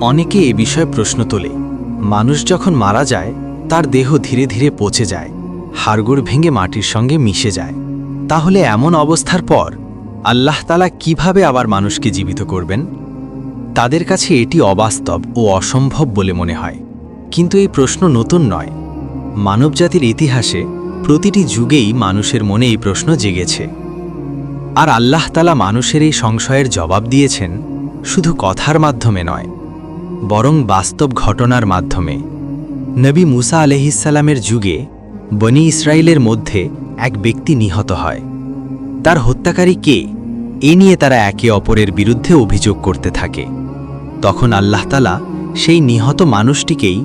অনেকে এ বিষয়ে প্রশ্ন তোলে, মানুষ যখন মারা যায় তার দেহ ধীরে ধীরে পচে যায়, হাড়গোড় ভেঙে মাটির সঙ্গে মিশে যায়। তাহলে এমন অবস্থার পর আল্লাহ তাআলা কিভাবে আবার মানুষকে জীবিত করবেন? তাদের কাছে এটি অবাস্তব ও অসম্ভব বলে মনে হয়। কিন্তু এই প্রশ্ন নতুন নয়। মানবজাতির ইতিহাসে প্রতিটি যুগেই মানুষের মনে এই প্রশ্ন জেগেছে। আর আল্লাহ তাআলা মানুষের এই সংশয়ের জবাব দিয়েছেন শুধু কথার মাধ্যমে নয়, বরং বাস্তব ঘটনার মাধ্যমে। নবী মুসা আলাইহিসসালামের যুগে বনি ইসরায়েলের মধ্যে এক ব্যক্তি নিহত হয়। তার হত্যাকারী কে, এ নিয়ে তারা একে অপরের বিরুদ্ধে অভিযোগ করতে থাকে। তখন আল্লাহ তাআলা সেই নিহত মানুষটিকেই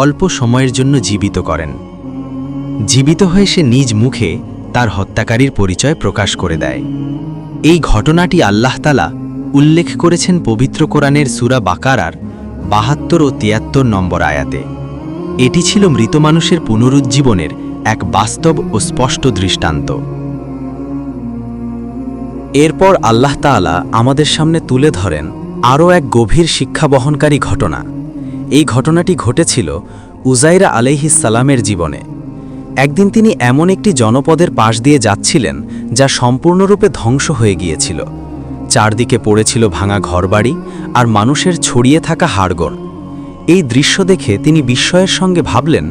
অল্প সময়ের জন্য জীবিত করেন। জীবিত হয়ে সে নিজ মুখে তার হত্যাকারীর পরিচয় প্রকাশ করে দেয়। এই ঘটনাটি আল্লাহ তাআলা উল্লেখ করেছেন পবিত্র কোরআনের সূরা বাকারার ৭২ ও ৭৩ নম্বর আয়াতে। এটি ছিল মৃত মানুষের পুনরুজ্জীবনের এক বাস্তব ও স্পষ্ট দৃষ্টান্ত। এরপর আল্লাহ তাআলা আমাদের সামনে তুলে ধরেন আরও এক গভীর শিক্ষা বহনকারী ঘটনা। এই ঘটনাটি ঘটেছিল উজাইরা আলাইহিস সালামের জীবনে। একদিন তিনি এমন একটি জনপদের পাশ দিয়ে যাচ্ছিলেন যা সম্পূর্ণরূপে ধ্বংস হয়ে গিয়েছিল। চারদিকে পড়েছিল ভাঙা ঘরবাড়ি আর মানুষের ছড়িয়ে থাকা হাড়গোড়। এই দৃশ্য দেখে তিনি বিস্ময়ের সঙ্গে ভাবলেন,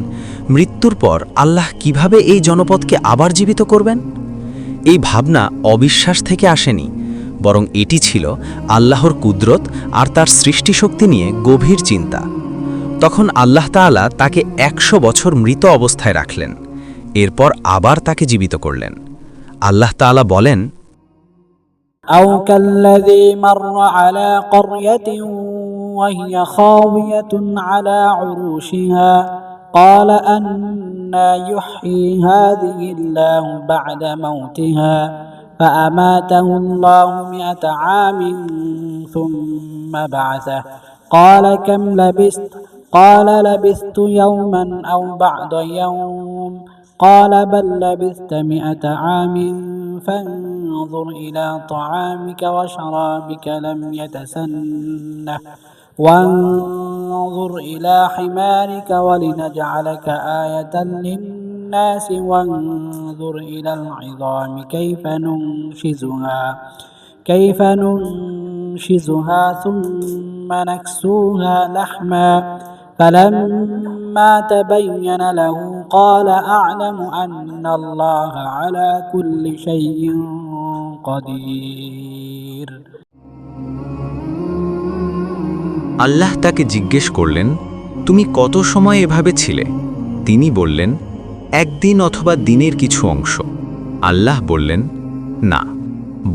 মৃত্যুর পর আল্লাহ কিভাবে এই জনপদকে আবার জীবিত করবেন? এই ভাবনা অবিশ্বাস থেকে আসেনি, বরং এটি ছিল আল্লাহর কুদরত আর তার সৃষ্টিশক্তি নিয়ে গভীর চিন্তা। তখন আল্লাহ তাআলা তাকে ১০০ বছর মৃত অবস্থায় রাখলেন, এরপর আবার তাকে জীবিত করলেন। আল্লাহ তাআলা বলেন, أو كالذي مر على قرية وهي خاوية على عروشها قال أنى يحيي هذه الله بعد موتها فأماته الله 100 عام ثم بعثه قال كم لبثت قال لبثت يوما أو بعض يوم قال بل لبثت 100 عام فانظر إلى طعامك وشرابك لم يتسنه وانظر إلى حمارك ولنجعلك آية للناس وانظر إلى العظام كيف ننشزها ثم نكسوها لحما فلما تبين له قال أعلم أن الله على كل شيء قدير। আল্লাহ তাকে জিজ্ঞেস করলেন, তুমি কত সময় এভাবে ছিলে? তিনি বললেন, একদিন অথবা দিনের কিছু অংশ। আল্লাহ বললেন, না,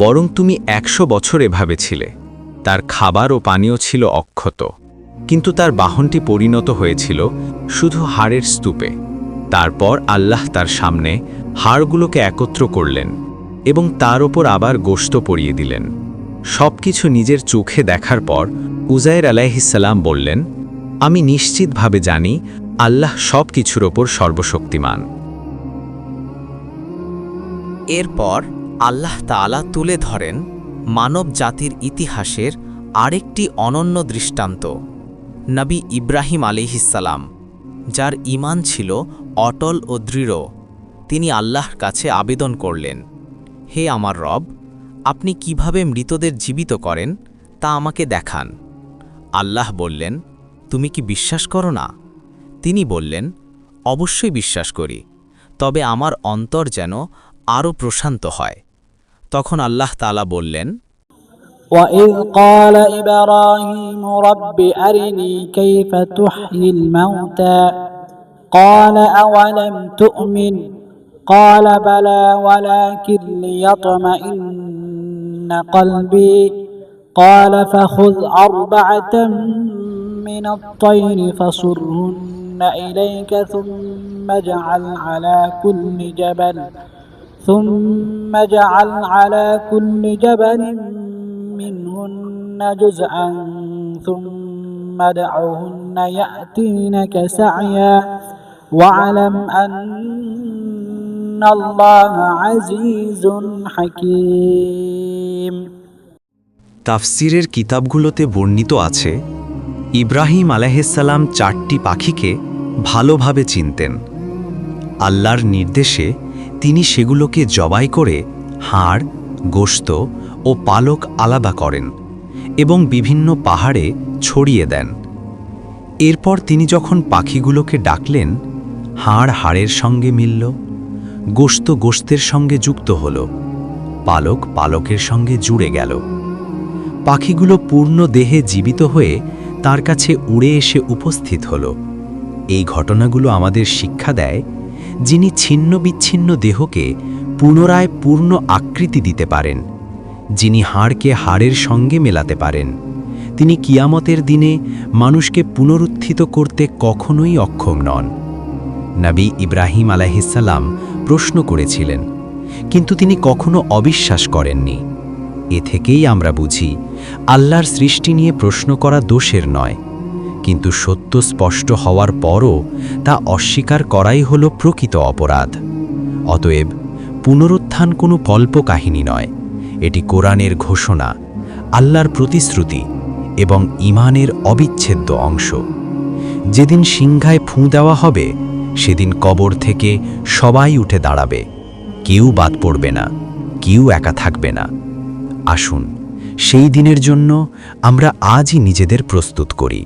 বরং তুমি ১০০ বছর এভাবে ছিলে। তার খাবার ও পানীয় ছিল অক্ষত, কিন্তু তার বাহনটি পরিণত হয়েছিল শুধু হাড়ের স্তূপে। তারপর আল্লাহ তার সামনে হাড়গুলোকে একত্র করলেন এবং তার ওপর আবার গোশত পরিয়ে দিলেন। সবকিছু নিজের চোখে দেখার পর উজাইর আলাইহিসসালাম বললেন, আমি নিশ্চিতভাবে জানি আল্লাহ সব কিছুর ওপর সর্বশক্তিমান। এরপর আল্লাহ তাআলা তুলে ধরেন মানব জাতির ইতিহাসের আরেকটি অনন্য দৃষ্টান্ত, নবী ইব্রাহিম আলাইহিসসালাম, যার ঈমান ছিল অটল ও দৃঢ়। তিনি আল্লাহর কাছে আবেদন করলেন, হে আমার রব, আপনি কিভাবে মৃতদের জীবিত করেন তা আমাকে দেখান। আল্লাহ বললেন, তুমি কি বিশ্বাস করো না? তিনি বললেন, অবশ্যই বিশ্বাস করি, তবে আমার অন্তর যেন আরও প্রশান্ত হয়। তখন আল্লাহ তাআলা বললেন, وإذ قال إبراهيم رب أرني كيف تحيي الموتى قال أولم تؤمن قال بلى ولكن ليطمئن قلبي قال فخذ 4 من الطير فصرهن إليك ثم اجعل على كل جبل منهن جزءا ثم ادعهن يأتينك سعيا واعلم أن الله عزيز حكيم। তাফসিরের কিতাবগুলোতে বর্ণিত আছে, ইব্রাহিম আলাইহিসসালাম 4টি পাখিকে ভালোভাবে চিনতেন। আল্লাহর নির্দেশে তিনি সেগুলোকে জবাই করে হাড়, গোশত ও পালক আলাদা করেন এবং বিভিন্ন পাহাড়ে ছড়িয়ে দেন। এরপর তিনি যখন পাখিগুলোকে ডাকলেন, হাড় হাড়ের সঙ্গে মিলল, গোশত গোশতের সঙ্গে যুক্ত হল, পালক পালকের সঙ্গে জুড়ে গেল। পাখিগুলো পূর্ণ দেহে জীবিত হয়ে তার কাছে উড়ে এসে উপস্থিত হল। এই ঘটনাগুলো আমাদের শিক্ষা দেয়, যিনি ছিন্ন বিচ্ছিন্ন দেহকে পুনরায় পূর্ণ আকৃতি দিতে পারেন, যিনি হাড়কে হাড়ের সঙ্গে মেলাতে পারেন, তিনি কিয়ামতের দিনে মানুষকে পুনরুত্থিত করতে কখনোই অক্ষম নন। নবী ইব্রাহিম আলাইহিসসালাম প্রশ্ন করেছিলেন, কিন্তু তিনি কখনো অবিশ্বাস করেননি। এ থেকেই আমরা বুঝি, আল্লাহর সৃষ্টি নিয়ে প্রশ্ন করা দোষের নয়, কিন্তু সত্য স্পষ্ট হওয়ার পরও তা অস্বীকার করাই হল প্রকৃত অপরাধ। অতএব পুনরুত্থান কোনো কল্পকাহিনী নয়, এটি কোরআনের ঘোষণা, আল্লাহর প্রতিশ্রুতি এবং ঈমানের অবিচ্ছেদ্য অংশ। যেদিন সিংহায় ফুঁ দেওয়া হবে, সেদিন কবর থেকে সবাই উঠে দাঁড়াবে, কেউ বাদ পড়বে না, কেউ একা থাকবে না। আসুন সেই দিনের জন্য আমরা আজই নিজেদের প্রস্তুত করি।